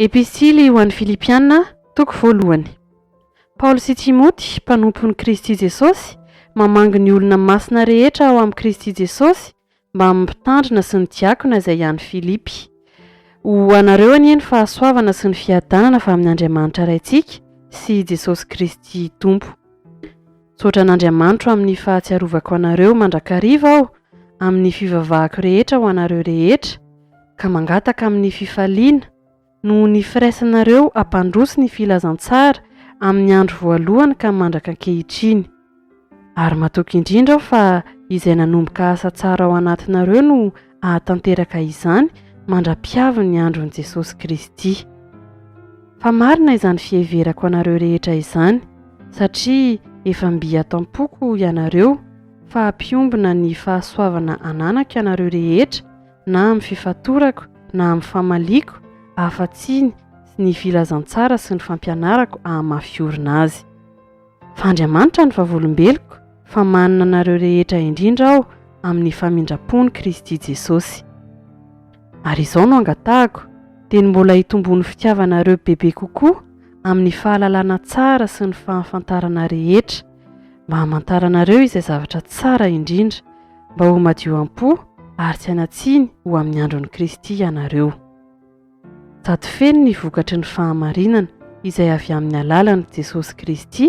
Epistily ho an'ny Filipiana, toko voalohany. Paoly sy Timoty, mpanompon'i Kristy Jesosy, mamangy ny olona masina rehetra ao amin'ny Kristy Jesosy mba mampitandrina sy ny diakona izay any Filipy. Ho anareo anieny fahasoavana sy ny fiadanana fa amin'ny Andriamanitra raintsika sy Jesosy Kristy Tompo. Tsotra an'Andriamanitra amin'ny fahatsiarovako anareo mandrakariva aho amin'ny fivavahako rehetra ho anareo rehetra, ka mangataka amin'ny fifaliana no ny firaisanareo ampandroso ny filazantsara amin'ny andro voalohany ka mandraka ankehitriny. Ary matoky indrindra aho fa izay nanomboka asa tsara ao anatinareo no ahatanteraka izany mandra-piavy ny andron'i Jesosy Kristy. Fa marina izany fieverako anareo rehetra izany, satria efa mby atam-poko ianareo fa hampiombona ny fahasoavana ananako ianareo rehetra na amin'ny fifatorako na amin'ny famaliako, afa-tsiny ny filazantsara sy ny fampianarako ahamafiorina azy. Fa Andriamanitra ny vavolombeloko fa manana anareo rehetra indrindra aho amin'ny famindram-pony Kristy Jesosy. Ary izao no angatahako dia ny mbola hitombony fitiavanareo bebe kokoa amin'ny fahalalana tsara sy ny fahafantarana rehetra, mba hamantaranareo izay zavatra tsara indrindra, mba ho madio am-po ary tsy hanatsiny ho amin'ny andron'i Kristy ianareo. Sady feno ny vokatry ny fahamarinana izay avy amin'ny alalan'i Jesosy Kristy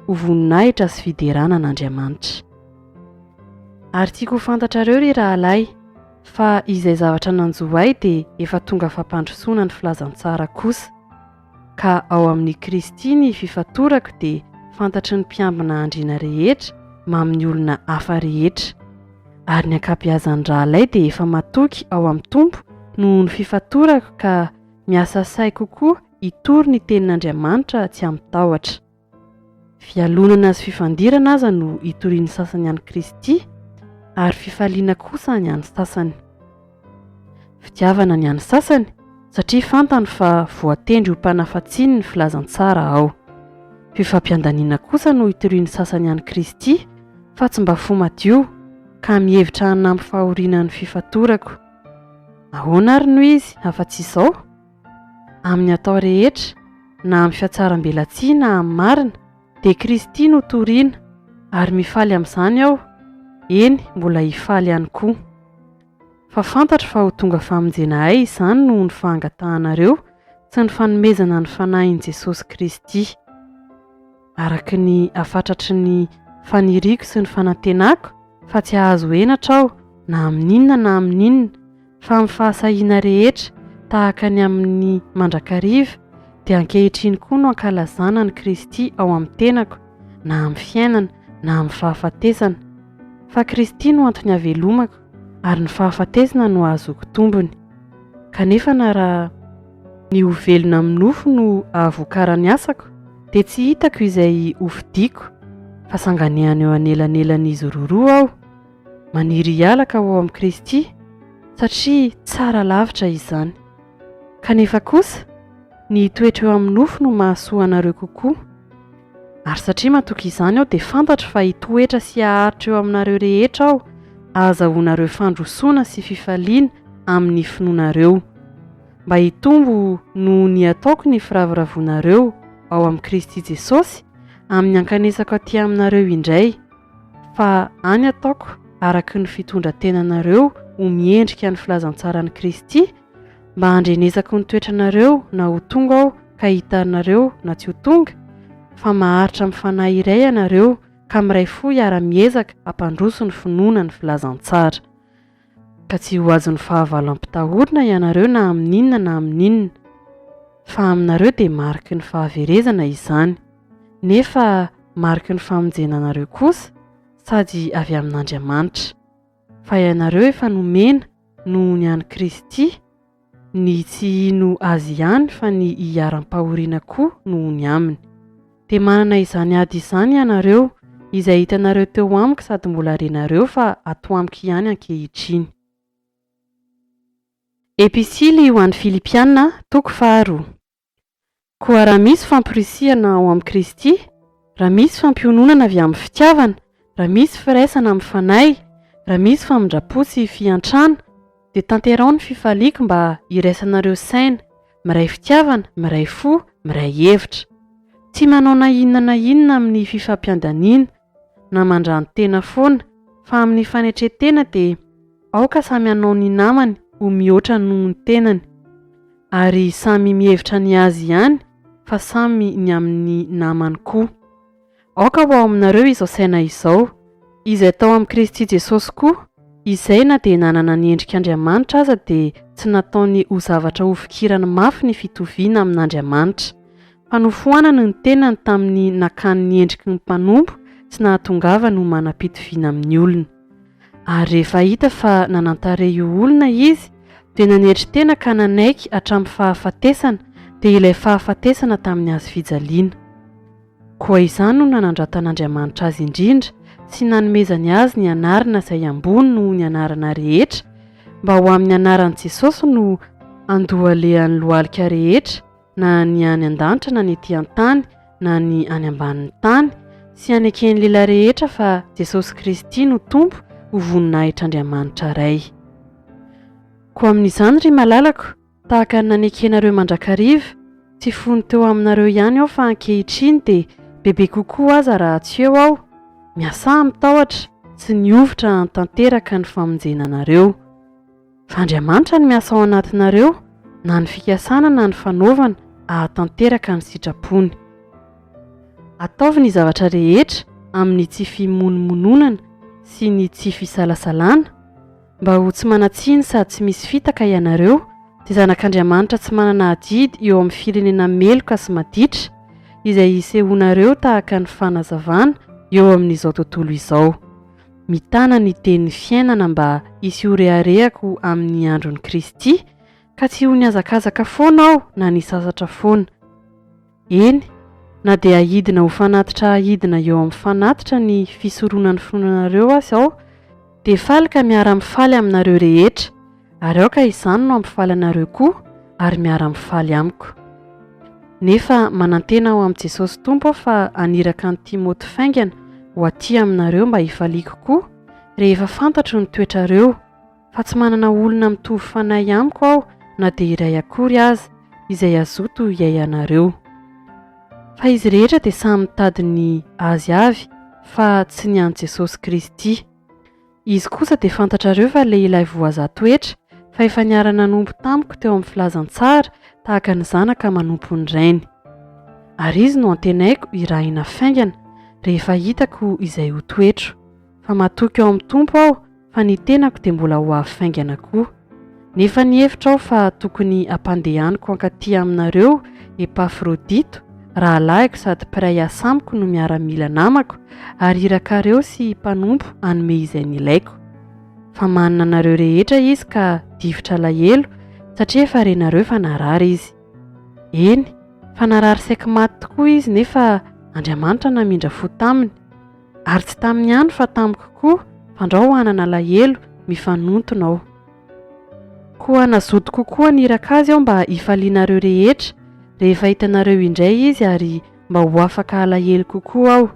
ho voninahitra sy fideranan'Andriamanitra. Ary tiako ho fantatrareo ry rahalahy fa izay zavatra nanjohay dia efa tonga fampandrosoana ny filazantsara kosa, ka ao amin'ny Kristy ny fifatorako dia fantatry ny mpiambina andriana rehetra mamin'ny olona hafa rehetra. Ary ny ankabeazan'ny rahalahy dia efa matoky ao amin'ny Tompo noho ny fifatorako ka miasa say kokoa hitory ny tenin'Andriamanitra tsy ampitahotra. Fialonana sy fifandirana aza no hitorian'ny sasany an'i Kristy ary fifaliana kosa ny an'ny sasany. Fitiavana ny an'ny sasany satria fantany fa voatendry ho mpanafatsiny ny filazantsara ao. Fifampiandaniana kosa no hitorian'ny sasany an'i Kristy fa tsy mba fo madio ka mihevitra hanampy fahorinan'ny fifatorako. Ahoana ary noho izy afa-tsy izao? Amin'ny atao rehetra na amin'ny fiatsaram-belatsihy na amin'ny marina dia Kristy no toriana ary mifaly amin'izany aho, eny mbola hifaly ihany koa. Fa fantatra fa ho tonga famonjenahay izany noho ny fahangatahanareo sy ny fanomezana ny fanahin'i Jesosy Kristy. Araka ny afatratry ny faniriako sy ny fanantenako fa tsy ahazo henatra aho na amin'inona na amin'inona, fa amin'ny fahasahiana rehetra tahaka ny amin'ny mandrakariva dia ankehitriny koa no ankalazana ny Kristy ao amin'ny tenako na amin'ny fiainana na amin'ny fahafatesana. Fa Kristy no antony havelomako ary ny fahafatesana no ahazoko tombony. Kanefa na raha ny ho velona amin'ny nofo no ahavokarany asako dia tsy hitako izay hofidiako, fa sanganehana eo anelanelan'izy roa aho, maniry hialaka ao amin'ny Kristy satria tsara lavitra izany. Kanefa kosa ny toetra eo amin'ny nofo no mahasoa anareo kokoa. Ary satria matoky izany aho dia fantatra fa hitoetra sy haharitra eo aminareo rehetra aho, ahazahoanareo fandrosoana sy fifaliana amin'ny finoanareo, mba hitombo noho ny ataoko ny firavoravoanareo ao amin'ny Kristy Jesosy amin'ny ankanesako aty aminareo indray, fa any ataoko araka ny fitondrantenanareo ho miendrika ny filazantsarani Kristy, mba handrenesako ny toetranareo na ho tonga aho ka hitanareo na tsy ho tonga, fa maharitra amin'ny fanahy iray ianareo ka miray fo hiara-miezaka hampandroso ny finoana ny filazantsara. Ka tsy ho azon'ny fahavalo-ampitahorana ianareo na amin'inona na amin'inona, fa aminareo dia mariky ny fahaverezana izany, nefa mariky ny famonjenanareo kosa sady avy amin'Andriamanitra. Fa ianareo efa nomena noho ny an'i Kristy ny tsy ino azy ihany fa ny hiaram-pahoriana koa noho ny aminy. Dia manana izany ady izany ianareo izay hitanareo teo amiko sady mbola renareo fa ato amiko ihany ankehitriny. Epistily ho an'ny Filipiana, toko faharoa. Koa raha misy famporisihana ao amin'ny Kristy, raha misy fampiononana avy amin'ny fitiavana, raha misy firaisana amin'ny fanahy, raha misy famindrapo sy fiantrana, dia tanterao ny fifaliako mba iraisanareo saina miray fitiavana, miray fo, miray hevitra. Tsy manao na inona amin'ny fifampiandaniana na mandrano tena foana, fa amin'ny fanetretena dia aoka samy hanao ny namany ho mihoatra noho ny tenany, ary samy mihevitra ny azy ihany fa samy ny amin'ny namany koa. Aoka ho ao aminareo izao saina izao, izay tao amin'ny Kristy Jesosy koa, izay na dia nanana ny endrik'Andriamanitra aza dia tsy nataony ho zavatra hofikirana mafy ny fitoviana amin'Andriamanitra, fa nofoanana ny tenany tamin'ny nakany ny endriky ny mpanompo sy nahatongavany ho manam-pitoviana amin'ny olona. Ary rehefa hita fa nanantare io olona izy dia nanetri-tena ka nanaiky hatramin'ny fahafatesana dia ilay fahafatesana tamin'ny hazo fijaliana. Koa izany no nanandratan'Andriamanitra azy indrindra sy nanomezany azy ny anarana izay ambony noho ny anarana rehetra, mba ho amin'ny anaran'i Jesosy no andohalehan'ny lohalika rehetra, na ny any an-danitra na ny ety an-tany na ny any ambanin'ny tany, sy aneken'ny lehilahy rehetra fa Jesosy Kristy no tompo ho voninahitr'Andriamanitra iray. Koa amin'izany ry malalako, tahaka ny nanekenareo mandrakariva, tsy fony teo aminareo ihany aho fa ankehitriny dia bebe kokoa aza raha tsy eo aho, miasa mitahotra sy niovotra hantanteraka ny famonjenanareo. Fa Andriamanitra ny miasa ao anatinareo, na ny fikasana na ny fanaovana hahatanteraka ny sitrapony. Ataovy ny zavatra rehetra amin'ny tsy fimononmononana sy ny tsy fisalasalana, mba ho tsy manatsiny sady tsy misy fitaka ianareo, dia zanak'Andriamanitra tsy manana adidy eo amin'ny firenena meloka sy maditra, izay isehonareo tahaka ny fanazavana eo amin'izao tontolo izao, mitana ny tenin'ny fiainana mba hisy horeharehako amin'ny andron'i Kristy, ka tsy ho niazakazaka foana aho na nisasatra foana. Eny, na dia ahidina ho fanatitra ahidina eo amin'ny fanatitra ny fisoronan'ny finoanareo azy aho, dia falika miara-mifaly aminareo rehetra, ary aoka izany no ampifaly anareo koa ary miara-mifaly amiko. Nefa manantena aho amin'i Jesosy Tompo fa aniraka ny Timoty faingana ho aty aminareo mba hifaliako koa rehefa fantatro ny toetrareo, fa tsy manana olona mitovy fanahy amiko aho na dia iray akory aza izay azoto hiay anareo. Fa izy rehetra dia samy mitady ny azy avy fa tsy ny an'i Jesosy Kristy. Izy kosa dia fantatrareo fa lehilahy voazatoetra fa efa niara nanompo tamiko teo amin'ny filazantsara tahaka ny zanaka manompo ny rainy. Ary izy no antenaiko irahina faingana rehefa hitako izay ho toetro, fa matoky ao amin'ny tompo aho fa ny tenako dia mbola ho afaingana koa. Nefa nihevitra aho fa tokony hampandehaniko ankaty aminareo Epafrodito, rahalahiko sady mpiray asa amiko no miara-mila namako, ary irakareo sy mpanompo hanome izay nilaiko. Fa manana anareo rehetra izy ka difotra alahelo satria efa renareo fa narary izy. Eny, fa narary saika maty tokoa izy nefa Andriamanitra namindra fo taminy, ary tsy taminy ihany fa tamiko koa fandrao hanana alahelo mifanontona aho. Koa nazoto kokoa niraka azy aho mba hifalianareo rehetra rehefa hitanareo indray izy ary mba ho afaka alahelo kokoa aho.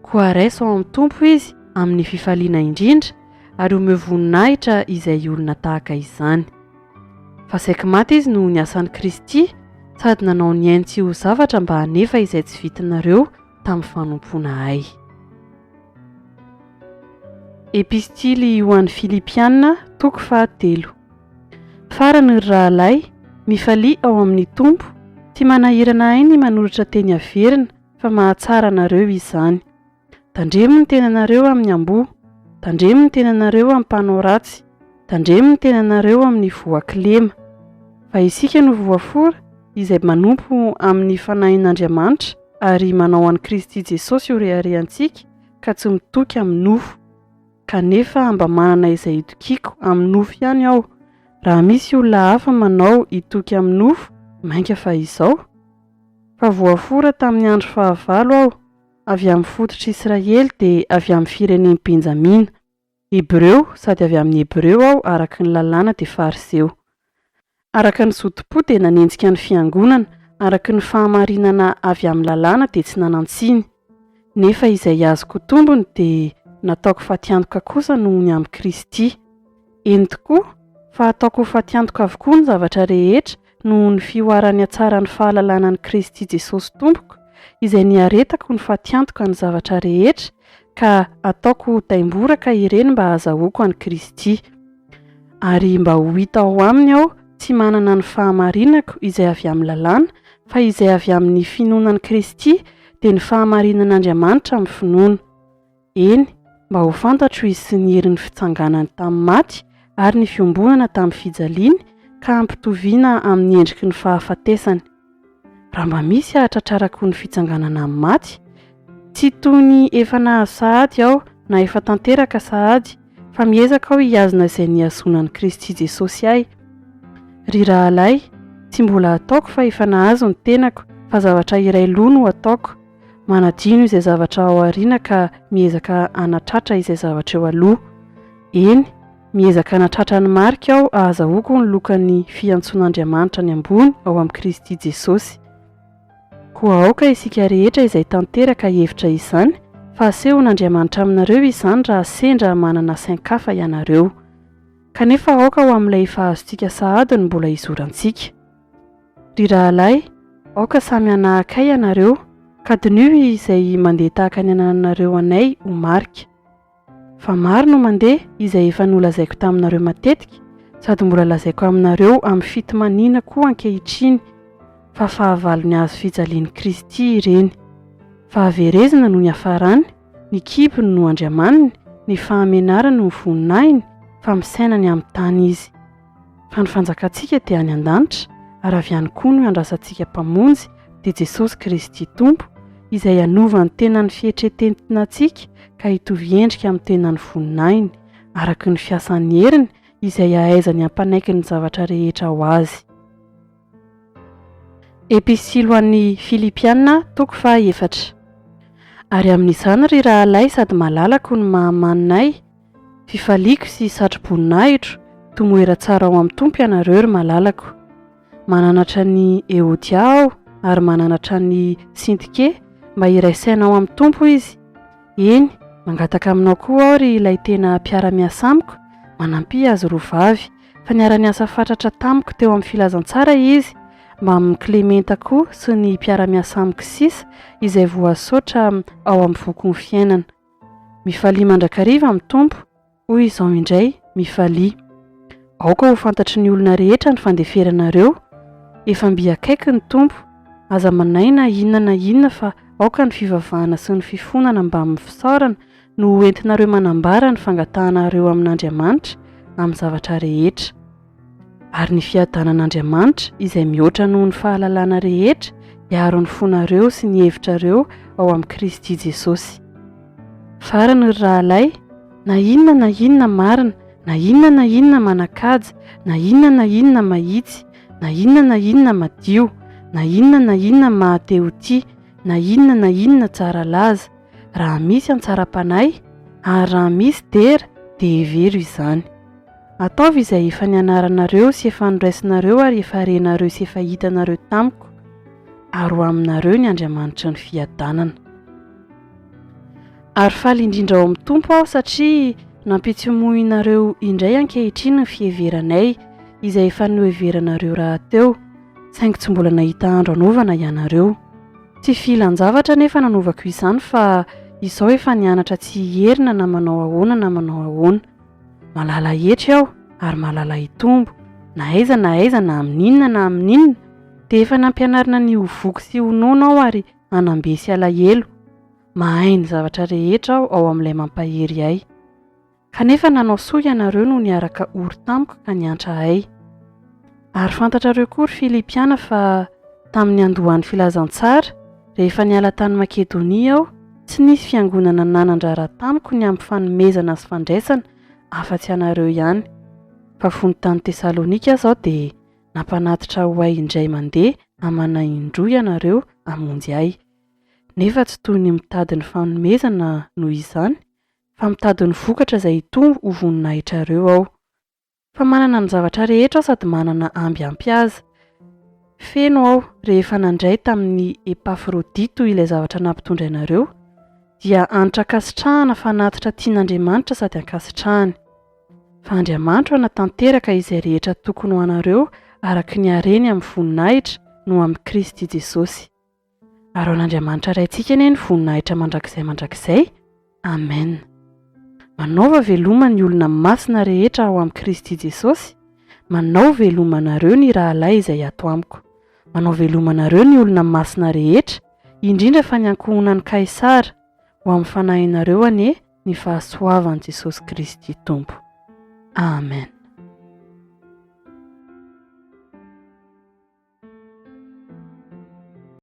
Koa raiso ao amin'ny tompo izy amin'ny fifaliana indrindra ary omeo voninahitra izay olona tahaka izany. Fa saika maty izy no niasan'i Kristy sady nanao ny ainy tsy ho zavatra mba hanefa izay tsy vitanareo tamin'ny fanompoana ahy. Epistily ho an'ny Filipianina, toko 7. Farany ry rahalahy, mifalia ao amin'ny tompo, tsy manahirana ahy ny manoratra teny averina fa mahatsara anareo izany. Tandremo ny tenanareo amin'ny amboa, tandremo ny tenanareo amin'ny mpanao ratsy, tandremo ny tenanareo amin'ny voaklema. Fa isika no voafora izay manompo amin'ny fanahin'Andriamanitra ary manao an'i Kristy Jesosy horeharehantsika ka tsy mitoky amin'ny nofo. Kanefa mba manana izay itokiko amin'ny nofo ihany aho. Raha misy olona hafa manao itoky amin'ny nofo, mainka fa izao. Fa voafora tamin'ny andro fahavalo aho, avy amin'ny fototra Israely dia avy amin'ny fireneny Benjamina, Hebreo sady avy amin'ny Hebreo aho araka ny lalàna dia fariseo. Araka ny zotom-po dia nanenjika ny fiangonana, araka ny fahamarinana avy amin'ny lalàna dia tsy nanantsiny. Nefa izay azoko tombony dia nataoko fatiantoka kosa noho ny amin'ny Kristy. Eny tokoa, fa ataoko fatiantoka avokoa ny zavatra rehetra noho ny fioarany hatsara ny fahalalana ny Kristy Jesosy tompoko izay niaretako ny fatiantoka ny zavatra rehetra ka ataoko taimboraka ireny mba hahazahoako an'i Kristy. Ary mba ho hita ao aminy aho tsy manana ny fahamarinako izay avy amin'ny lalàna fa izay avy amin'ny finoanan'i Kristy dia ny fahamarinan'Andriamanitra amin'ny finoana. Eny, mba ho fantatro izy sy ny herin'ny fitsanganany tamin'ny maty ary ny fiombonana tamin'ny fijaliany ka ampitoviana amin'ny endriky ny fahafatesany. Raha mba misy ahatratrarako ny fitsanganana amin'ny maty, tsy toy ny efa nahazo sahady aho na efa tanteraka sahady, fa miezaka aho hiazona izay niazonan'i Kristy Jesosy ahy. Ry rahalahy, tsy mbola ataoko fa efa nahazo ny tenako, fa zavatra iray loha no ataoko. Manadino izay zavatra ao aoriana ka miezaka hanatratra izay zavatra eo aloha. Eny, miezaka hanatratra ny marika aho ahazahoako ny lokan'ny fiantson'Andriamanitra ny ambony ao amin'i Kristy Jesosy. Koa aoka isika rehetra izay tanteraka hevitra izany, fa asehon'Andriamanitra aminareo izany raha sendra manana sain-kafa ianareo. Kanefa aoka ho amin'ilay efa azontsika sahady no mbola izorantsika. Ry rahalahy, aoka samy anahakay ianareo, ka dinio izay mandeha tahaka ny ananareo anay ho marika. Fa maro no mandeha izay efa nolazaiko taminareo matetika, sady mbola lazaiko aminareo amin'ny fitomaniana koa ankehitriny, fa fahavalony azo fijalian'i Kristy ireny. Fahaverezana no ny hafarany, ny kibony no andriamaniny, ny fahamenarana no voninahiny, fa misainany amin'ny tany izy. Fa ny fanjakantsika dia any an-danitra, ary avy ihany koa no andrasantsika mpamonjy dia Jesosy Kristy Tompo, izay hanova ny tenany fihetretentinantsika ka hitovy endrika amin'ny tenany voninahiny, araka ny fiasan'ny heriny izay ahaizany hampanaiky ny zavatra rehetra ho azy. Episily ho an'ny Filipiana, toko 4. Ary amin'izany ry rahalahy sady malalako ny mahamanonay, fifaliako sy satro-boninahitro, tomoera tsara ao amin'ny Tompo ianareo ry malalako. Mananatra ny Eodia aho ary mananatra ny Sintike mba iraisaina ao amin'ny Tompo izy. Eny, mangataka aminao koa aho ry ilay tena mpiara-miasa amiko, manampy azy roa vavy, fa niara-niasa fatratra tamiko teo amin'ny filazantsara izy, mba amin'ny Klementa koa sy ny mpiara-miasa amiko sisa izay voasotra ao amin'ny vokony fiainana. Mifalia mandrakariva amin'ny Tompo, hoy izao indray, mifalia. Aoka ho fantatry ny olona rehetra ny fandeferanareo, efa mbiakaiky ny Tompo, aza manaina inona fa aoka ny fivavahana sy ny fifonana mba amin'ny fisaorana no entinareo manambara ny fangatahanareo amin'Andriamanitra amin'ny zavatra rehetra. Ary ny fiadanan'Andriamanitra izay mihoatra noho ny fahalalana rehetra hiaro ny fonareo sy ny hevitrareo ao amin'i Kristy Jesosy. Farany ry rahalahy, na inona marina, na inona manakaja, na inona mahitsy, na inona madio, na inona mahateo-tia, na inona tsara laza, raha misy antsara-panahy, ary raha misy dera, dia hevero izany. Ataovy izay efa nianaranareo sy efa noraisinareo ary efa renareo sy efa hitanareo tamiko, ary ho aminareo ny Andriamanitra ny fiadanana. Ary faly indrindra ao amin'ny Tompo aho satria nampitsomohinareo indray ankehitriny ny fiheveranay izay efa noheveranareo raha teo, saingy tsy mbola nahita andro anovana ianareo. Tsy filan-javatra nefa nanovako izany fa izao efa nianatra tsy herina na manao ahoana na manao ahoana. Malala hetra aho ary malala hitombo, na aiza na amin'inona, dia efa nampianarina ny hovoky sy honoana aho ary hanambesy alahelo. Mahay ny zavatra rehetra aho ao amin'ilay mampahery ahy. Kanefa nanao soa ianareo no niaraka ory tamiko ka niantra ahy. Ary fantatrareo koa ry Filipiana fa tamin'ny andohan'ny filazantsara, rehefa niala tany Makedonia aho, tsy nisy fiangonana nanandrara tamiko ny amin'ny fanomezana sy fandraisana afa-tsy anareo ihany. Fa fony tany Tesalonika zao dia nampanatitra ho ahy indray mandeha hamana indroa ianareo hamonjy ahy. Nefa tsy toy ny mitady ny fanomezana noho izany, fa mitady ny vokatra izay hitombo ho voninahitrareo aho. Fa manana ny zavatra rehetra aho sady manana ambiampy aza. Feno aho rehefa nandray tamin'ny Epafrodito ilay zavatra nampitondrainareo, dia anitra kasitrahana fa natitra tian'Andriamanitra sady ankasitrahany. Fa Andriamanitra natanteraka izay rehetra tokony ho anareo araka ny hareny amin'ny voninahitra no amin'ny Kristy Jesosy. Ary ao an'Andriamanitra raintsika anie ny voninahitra mandrakizay. Amen. Manao veloma ny olona masina rehetra ao amin'ny Kristy Jesosy. Manao velomanareo ny rahalahy izay ato amiko. Manao velomanareo ny olona masina rehetra, indrindra fa ny ankohonan'i Kaisara, ho amin'ny fanahinareo anie ny fahasoavan'i Jesosy Kristy Tompo. Amen.